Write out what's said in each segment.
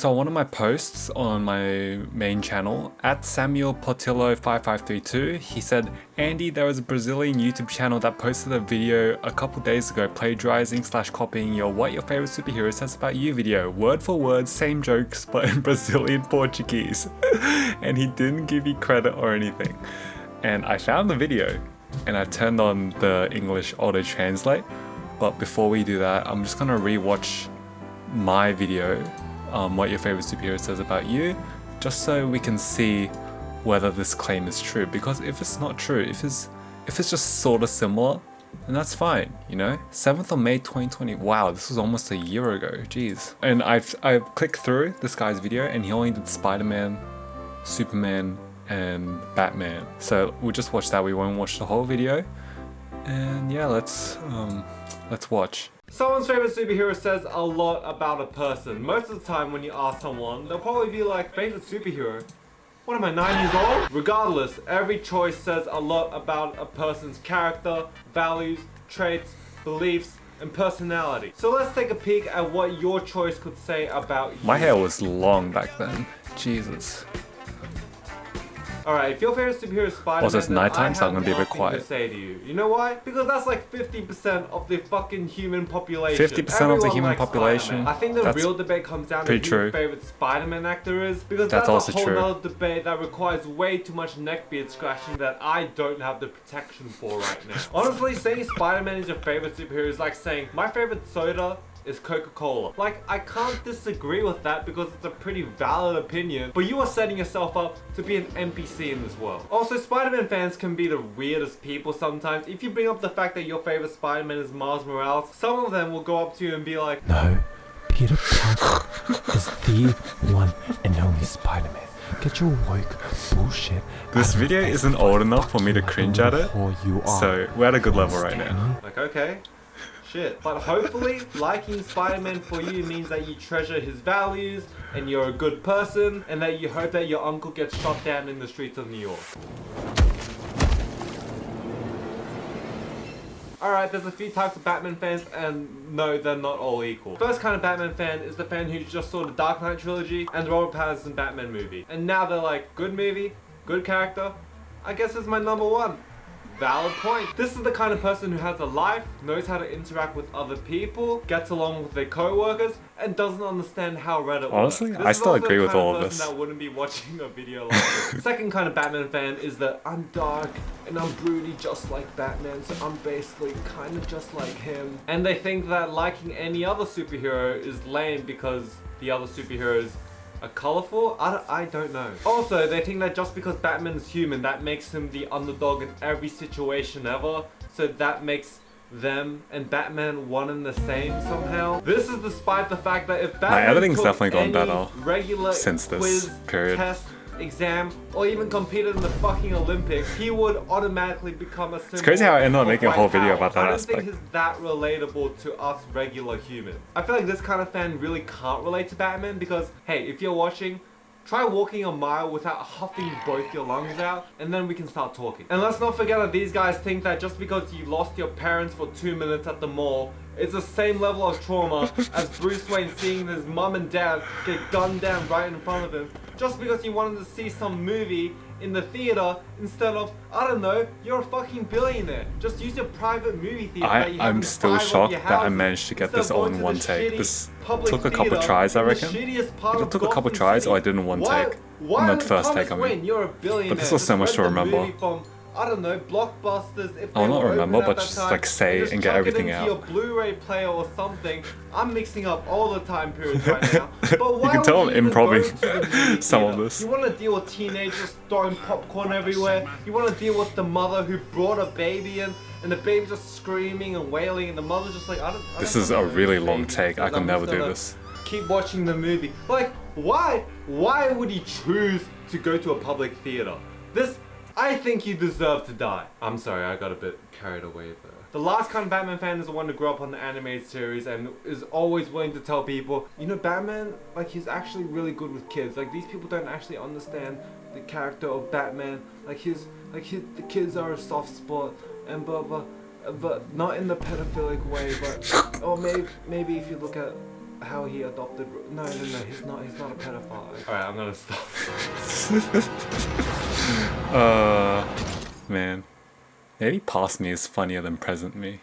So one of my posts on my main channel, at Samuel Portillo5532, he said, Andy, there was a Brazilian YouTube channel that posted a video a couple days ago plagiarizing / copying your What Your Favorite Superhero Says About You video. Word for word, same jokes, but in Brazilian Portuguese. And he didn't give you credit or anything. And I found the video and I turned on the English auto translate. But before we do that, I'm just gonna rewatch my video, What Your Favorite Superhero Says About You, just so we can see whether this claim is true. Because if it's not true, if it's just sort of similar, then that's fine, you know? 7th of May 2020. Wow, this was almost a year ago. Jeez. And I've clicked through this guy's video, and he only did Spider-Man, Superman, and Batman. So we'll just watch that. We won't watch the whole video. And yeah, let's watch. Someone's favorite superhero says a lot about a person. Most of the time when you ask someone, they'll probably be like, favorite superhero? What am I, 9 years old? Regardless, every choice says a lot about a person's character, values, traits, beliefs, and personality. So let's take a peek at what your choice could say about you. My hair was long back then. Jesus. Alright, if your favorite superhero is Spider-Man, also, it's nighttime, so I'm gonna be a bit quiet. To say to you. You know why? Because that's like 50% of the fucking human population. 50% of the human population. I think the real debate comes down to who your favorite Spider-Man actor is. Because that's a whole other debate that requires way too much neckbeard scratching that I don't have the protection for right now. Honestly, saying Spider-Man is your favorite superhero is like saying my favorite soda is Coca-Cola. Like, I can't disagree with that because it's a pretty valid opinion, but you are setting yourself up to be an NPC in this world. Also, Spider-Man fans can be the weirdest people sometimes. If you bring up the fact that your favorite Spider-Man is Miles Morales, some of them will go up to you and be like, no, Peter Parker is the one and only Spider-Man. Get your woke bullshit. This video isn't old enough for me to cringe at it, so we're at a good level right now. Like, okay. Shit. But hopefully, liking Spider-Man for you means that you treasure his values, and you're a good person, and that you hope that your uncle gets shot down in the streets of New York. Alright, there's a few types of Batman fans, and no, they're not all equal. First kind of Batman fan is the fan who just saw the Dark Knight trilogy and the Robert Pattinson Batman movie. And now they're like, good movie, good character, I guess it's my number one. Valid point. This is the kind of person who has a life, knows how to interact with other people, gets along with their co-workers, and doesn't understand how Reddit works. Honestly, I still agree with all of this. That wouldn't be watching a video like this. Second kind of Batman fan is that I'm dark and I'm broody just like Batman, so I'm basically kind of just like him. And they think that liking any other superhero is lame because the other superheroes are colorful? I don't know. Also, they think that just because Batman is human, that makes him the underdog in every situation ever. So that makes them and Batman one and the same somehow. This is despite the fact that if Batman everything's definitely gone better regular since this quiz, period. Test, exam, or even competed in the fucking Olympics, he would automatically become a symbol. It's crazy how I ended up making a whole video about that aspect. I don't think he's that relatable to us regular humans. I feel like this kind of fan really can't relate to Batman because, hey, if you're watching, try walking a mile without huffing both your lungs out, and then we can start talking. And let's not forget that these guys think that just because you lost your parents for 2 minutes at the mall, it's the same level of trauma as Bruce Wayne seeing his mum and dad get gunned down right in front of him, just because you wanted to see some movie in the theater instead of, I don't know, you're a fucking billionaire. Just use your private movie theater that you have I'm still shocked that I managed to get this all in one take. This took a couple tries, I reckon. It took a couple tries, or I did in one take. On that first take, I mean. But this was so much to remember. I don't know, blockbusters. If I'll not remember, but just like say and get everything out. Your Blu-ray player or something. I'm mixing up all the time periods right now. But why you can tell I'm improving some theater? of this. You want to deal with teenagers throwing popcorn everywhere. You want to deal with the mother who brought a baby in, and the baby just screaming and wailing, and the mother's just like, I don't This is a really long take. I could never do this. Keep watching the movie. Like, why? Why would he choose to go to a public theater? I think you deserve to die. I'm sorry, I got a bit carried away there. The last kind of Batman fan is the one who grew up on the animated series and is always willing to tell people, you know, Batman, like, he's actually really good with kids. Like, these people don't actually understand the character of Batman. The kids are a soft spot and but not in the pedophilic way, but or maybe if you look at how he adopted. No, he's not a pedophile. All right, I'm gonna stop. Man, maybe past me is funnier than present me.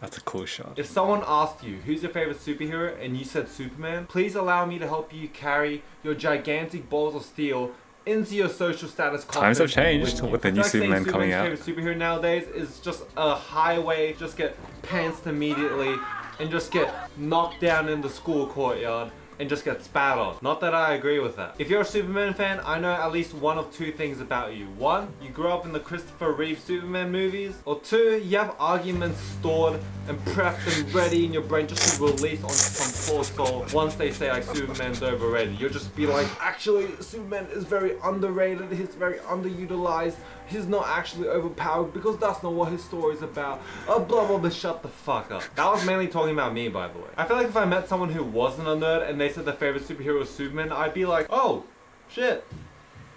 That's a cool shot. If someone asked you, who's your favorite superhero, and you said Superman, please allow me to help you carry your gigantic balls of steel into your social status. Times have changed with the new Superman coming out. Favorite superhero nowadays is just a highway, just get pantsed immediately, and just get knocked down in the school courtyard, and just get spat on. Not that I agree with that. If you're a Superman fan, I know at least one of two things about you. One, you grew up in the Christopher Reeve Superman movies. Or two, you have arguments stored and prepped and ready in your brain just to release on some poor soul once they say like Superman's overrated. You'll just be like, actually, Superman is very underrated, he's very underutilized, he's not actually overpowered because that's not what his story's about. Blah blah blah, shut the fuck up. That was mainly talking about me, by the way. I feel like if I met someone who wasn't a nerd and they said their favorite superhero was Superman, I'd be like, oh, shit.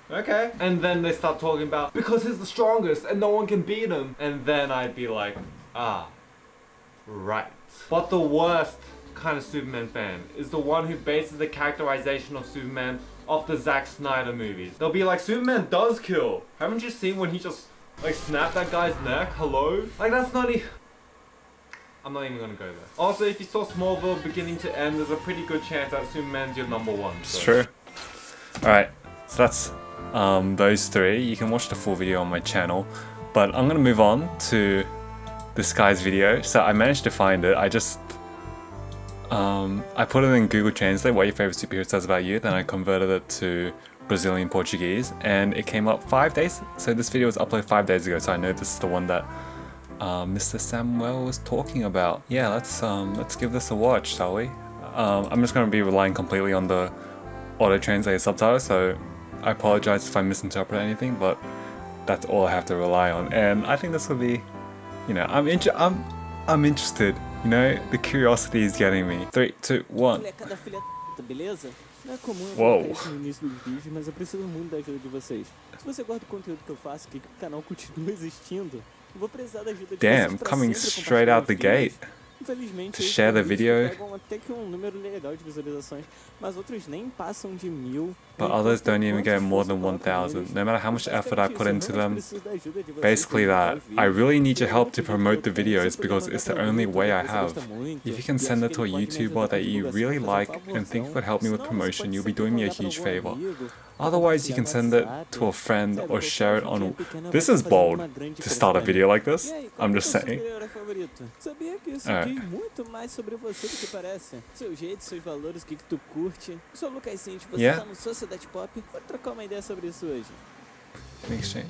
Okay. And then they start talking about, because he's the strongest and no one can beat him. And then I'd be like, ah, right. But the worst kind of Superman fan is the one who bases the characterization of Superman off the Zack Snyder movies. They'll be like, Superman does kill. Haven't you seen when he just like snapped that guy's neck? Hello? Like that's not even... I'm not even gonna go there. Also, if you saw Smallville beginning to end, there's a pretty good chance that Superman's your number one. It's true. Alright, so that's those three. You can watch the full video on my channel. But I'm gonna move on to this guy's video. So I managed to find it. I just I put it in Google Translate, what your favorite superhero says about you, then I converted it to Brazilian Portuguese, and it came up 5 days. So this video was uploaded 5 days ago, so I know this is the one that Mr. Samuel was talking about. Yeah, let's give this a watch, shall we? I'm just gonna be relying completely on the auto-translated subtitles, so I apologize if I misinterpret anything, but that's all I have to rely on. And I think this will be, you know, I'm interested. You know, the curiosity is getting me. 3, 2, 1. Não é comum eu Uou. colocar isso no início dos vídeos, mas eu preciso muito da ajuda de vocês. Se você gosta do conteúdo que eu faço, que o canal continue existindo, eu vou precisar da ajuda de Damn, vocês pra coming sempre straight out the compartilhar gate. vídeos. Infelizmente, To share the video. pegam até que um número legal de visualizações, mas outros nem passam de 1000. But others don't even get more than 1,000, no matter how much effort I put into them. Basically that, I really need your help to promote the videos because it's the only way I have. If you can send it to a YouTuber that you really like and think would help me with promotion, you'll be doing me a huge favor. Otherwise, you can send it to a friend or share it on... This is bold, to start a video like this, I'm just saying. Sabia que isso Alright. diz muito mais sobre você do que parece. Seu jeito, seus valores, o que tu curte. Eu sou o Lucas Cinti, você Yeah. tá no Sociedade Pop. Vou trocar uma ideia sobre isso hoje. Exchange.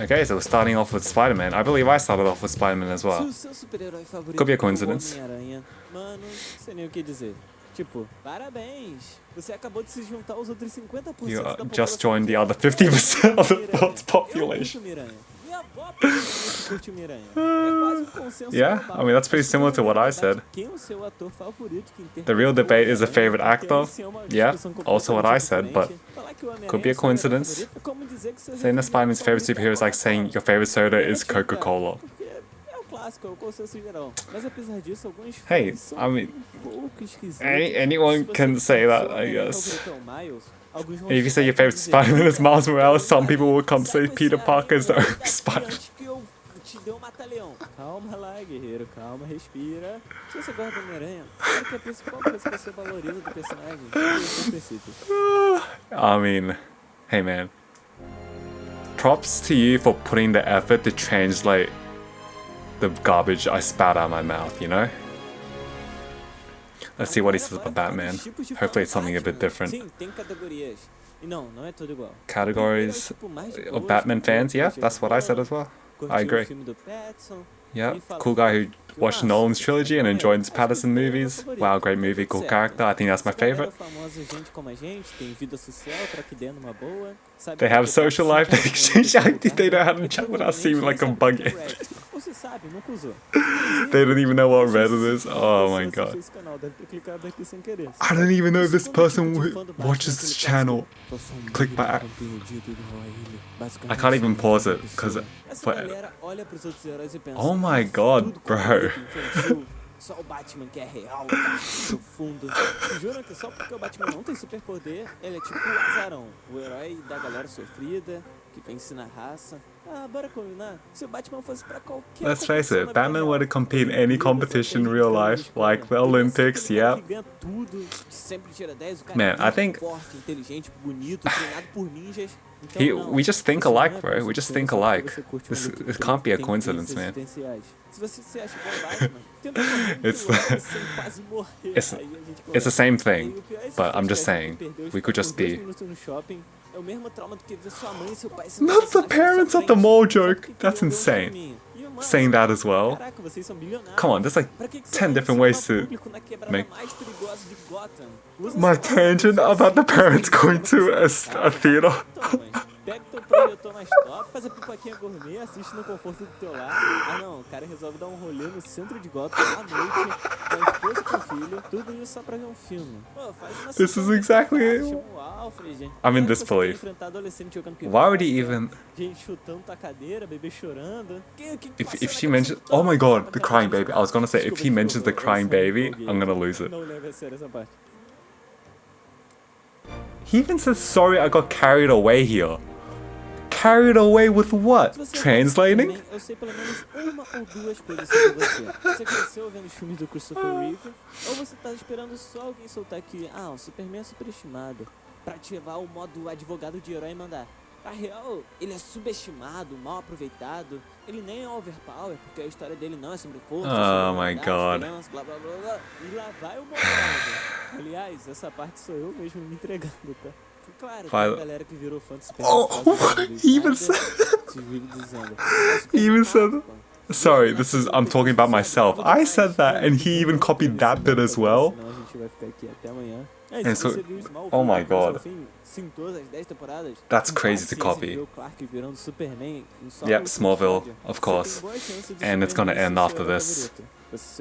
Okay, so we're starting off with Spider-Man. I believe I started off with Spider-Man as Se well. o seu super-herói favorito Could be a for o coincidence. Homem-Aranha, mano, não sei nem o que dizer. Tipo, parabéns! Você acabou de se juntar aos outros 50% You da população just joined the other mundial. 50% of the Miranha. world's Eu population. curto Miranha. Minha avó provavelmente curte Miranha. É quase consenso Yeah, global. I mean, that's pretty similar to what I said. Quem é o seu ator favorito que The real debate is the favorite actor. Esse é uma Yeah, discussão also what I said, but completamente diferente. Falar que o Homem-Aranha could be a é seu coincidence. favorito é como dizer que seu Saying that Spider-Man's favorite superhero is like saying your favorite soda is Coca-Cola. Porque é o clássico, é o consenso geral. Mas apesar disso, alguns Hey, fãs são I mean, um pouco esquisitos. anyone Se você can diz say que that, seu I Homem-Aranha guess. favorito é o Miles, alguns vão If you say your chegar e favorite dizer, Spider-Man is Miles Morales, some "Cara, people will come say sai com Peter esse Parker is the aranha only daqui Spider-Man. antes que eu te dê um mata-leão." Calma lá, guerreiro, calma, respira. Se você gosta do Homem-Aranha, claro que a principal coisa que você valoriza do personagem é os princípios. I mean, hey man. Props to you for putting the effort to translate the garbage I spat out of my mouth, you know? Let's see what he says about Batman. Hopefully it's something a bit different. Sim, tem categorias. E não é tudo igual. Categories of Batman fans, yeah, that's what I said as well. I agree. Yeah, cool guy who watched Nolan's trilogy and enjoys Patterson movies. Wow, great movie, cool character. I think that's my favorite. They have social life, they exchange active, they know how to chat without seeming like a buggy. Você sabe, nunca usou. They don't even know what Reddit is. Oh my Você god. esse canal, deve ter clicado aqui sem querer. I don't even know if this Quando person tipo de fã do Batman, watches this aquele channel. clássico, "Eu sou um Click líder, by- vampiro dito igual a ele." I Basicamente, can't even sou pause uma it because Essa galera olha pros outros heróis e pensa, Oh my "Nossa, God, tudo bro." colorido, infantil, só o Batman que é real, dark, profundo. Juram que só porque o Batman não tem superpoder, ele é tipo o azarão, o herói da galera sofrida, que vence na raça. Ah, bora combinar? Se o Batman fosse pra qualquer Let's face competição it, na vida Batman real, would compete in any competition in real life, like the Olympics, yeah. yeah. Man, I think we just think alike, bro. We just think alike. This can't be a coincidence, man. It's it's the same thing, but I'm just saying we could just be. Not the parents at the mall joke. That's insane. Saying that as well. Come on, there's like 10 different ways to make my tangent about the parents going to a theater. Pega teu projetor mais top, faz a pipoquinha gourmet, assiste no conforto do teu lar. Ah não, o cara resolve dar um rolê no centro de Gotham à noite, com a esposa e com o filho, tudo isso só pra ver um filme. Pô, faz uma This is exactly it. chama o Alfred. I'm in disbelief. Why would he even... Gente chutando tua cadeira, bebê chorando. If she mentions... Oh my god, the crying baby. I was gonna say, if he mentions the crying baby, I'm gonna lose it. Não leve a sério essa parte. He even says, sorry, I got carried away here. Carried away with what? Translating? Eu sei pelo menos uma ou duas coisas sobre você. Você cresceu vendo os filmes do Christopher Reeve, ou você tá esperando só alguém soltar que, o Superman é superestimado, pra ativar o modo advogado de herói e mandar. Na real, ele é subestimado, mal aproveitado, ele nem é overpower, porque a história dele não é sobre força, Oh my god. blá blá blá blá, e lá vai o montado. Aliás, essa parte sou eu mesmo me entregando, tá? Claro, tem a galera que virou fã do Superman. He even said... He even said... Sorry, I'm talking about myself. I said that and he even copied that bit as well. And so, oh my god. That's crazy to copy. Yep, Smallville, of course. And it's gonna end after this.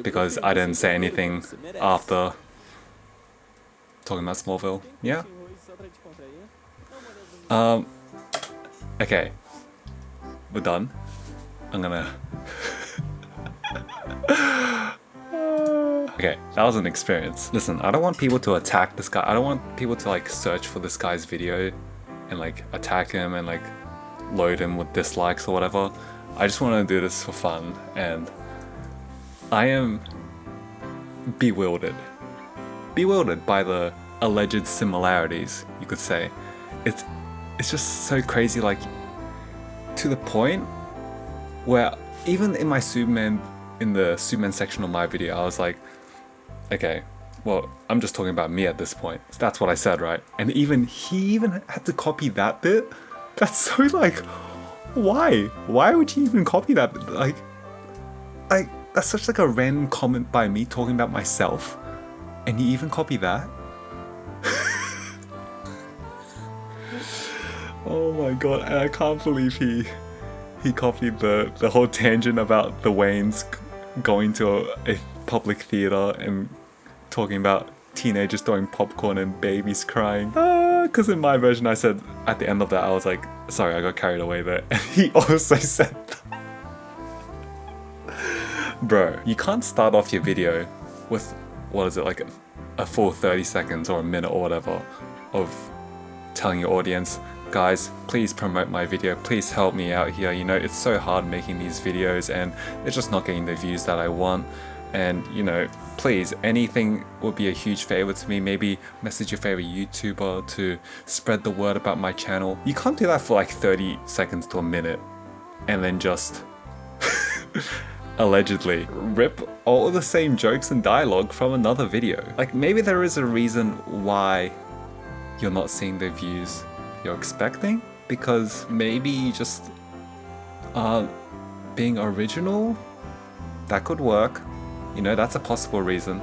Because I didn't say anything after talking about Smallville. Yeah. Okay. We're done. I'm gonna... Okay, that was an experience. Listen, I don't want people to attack this guy. I don't want people to like search for this guy's video and like attack him and like load him with dislikes or whatever. I just want to do this for fun, and I am bewildered. Bewildered by the alleged similarities, you could say. It's just so crazy, like to the point where even in my in the Superman section of my video, I was like, okay, well, I'm just talking about me at this point. So that's what I said, right? And he even had to copy that bit. That's so like, why? Why would he even copy that bit? Like that's such like a random comment by me talking about myself, and he even copied that. Oh my god, and I can't believe he copied the whole tangent about the Waynes going to a public theater and talking about teenagers throwing popcorn and babies crying. Because in my version I said at the end of that, I was like, sorry, I got carried away there. And he also said that. Bro, you can't start off your video with, what is it, like a full 30 seconds or a minute or whatever of telling your audience, guys, please promote my video, please help me out here. You know, it's so hard making these videos and it's just not getting the views that I want. And, you know, please, anything would be a huge favor to me. Maybe message your favorite YouTuber to spread the word about my channel. You can't do that for like 30 seconds to a minute and then just allegedly rip all the same jokes and dialogue from another video. Like, maybe there is a reason why you're not seeing the views you're expecting, because maybe you just aren't being original. That could work, you know, that's a possible reason.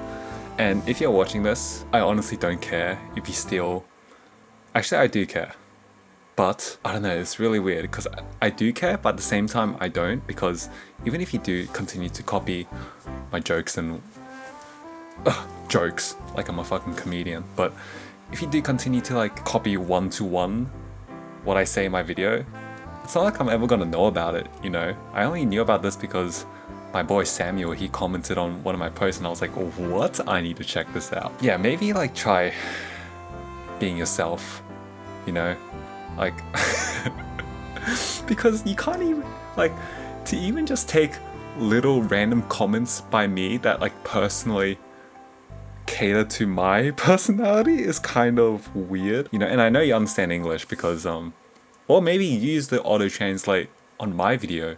And if you're watching this, I honestly don't care if you steal. Actually, I do care. But I don't know, it's really weird because I do care, but at the same time I don't, because even if you do continue to copy my jokes and jokes like I'm a fucking comedian, but if you do continue to like copy one to one what I say in my video, it's not like I'm ever gonna know about it, you know? I only knew about this because my boy Samuel, he commented on one of my posts and I was like, oh, what? I need to check this out. Yeah, maybe like try being yourself, you know? Like, because you can't even, like, to even just take little random comments by me that like personally cater to my personality is kind of weird, you know? And I know you understand English because or maybe you use the auto translate on my video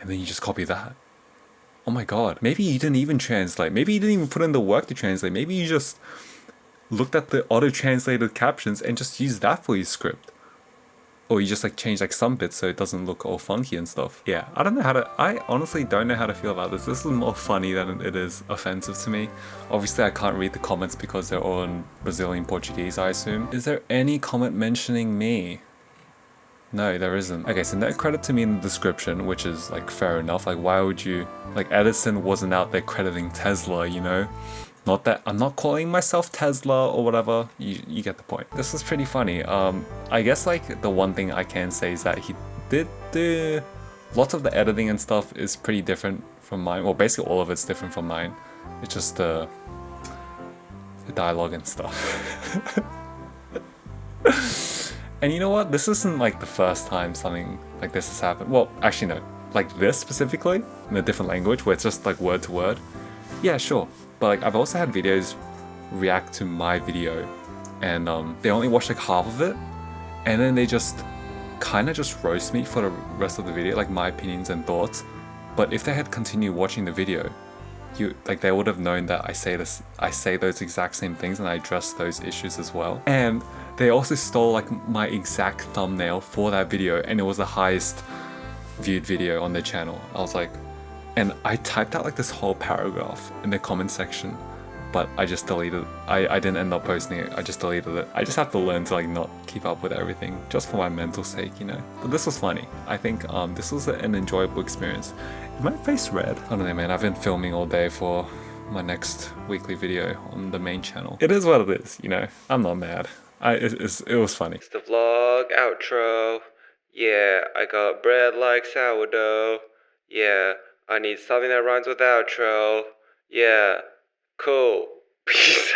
and then you just copy that. Oh my god, maybe you didn't even translate, maybe you didn't even put in the work to translate, maybe you just looked at the auto translated captions and just used that for your script. Or you just like change like some bits so it doesn't look all funky and stuff. Yeah, I honestly don't know how to feel about this. This is more funny than it is offensive to me. Obviously I can't read the comments because they're all in Brazilian Portuguese, I assume. Is there any comment mentioning me? No, there isn't. Okay, so no credit to me in the description, which is like fair enough. Like why would you, like Edison wasn't out there crediting Tesla, you know? Not that I'm not calling myself Tesla or whatever, you get the point. This was pretty funny. I guess like the one thing I can say is that he did the, lots of the editing and stuff is pretty different from mine. Well, basically all of it's different from mine. It's just the dialogue and stuff. And you know what? This isn't like the first time something like this has happened. Well, actually no. Like this specifically, in a different language where it's just like word to word. Yeah, sure. But like I've also had videos react to my video and they only watch like half of it and then they just kind of just roast me for the rest of the video, like my opinions and thoughts. But if they had continued watching the video, they would have known that I say those exact same things and I address those issues as well. And they also stole like my exact thumbnail for that video and it was the highest viewed video on their channel. I was like, and I typed out like this whole paragraph in the comment section, but I just deleted it. I didn't end up posting it, I just deleted it. I just have to learn to like not keep up with everything, just for my mental sake, you know? But this was funny. I think this was an enjoyable experience. Is my face red? I don't know, man. I've been filming all day for my next weekly video on the main channel. It is what it is, you know? I'm not mad. It was funny. It's the vlog outro. Yeah, I got bread like sourdough. Yeah, I need something that rhymes with outro. Yeah, cool. Peace out.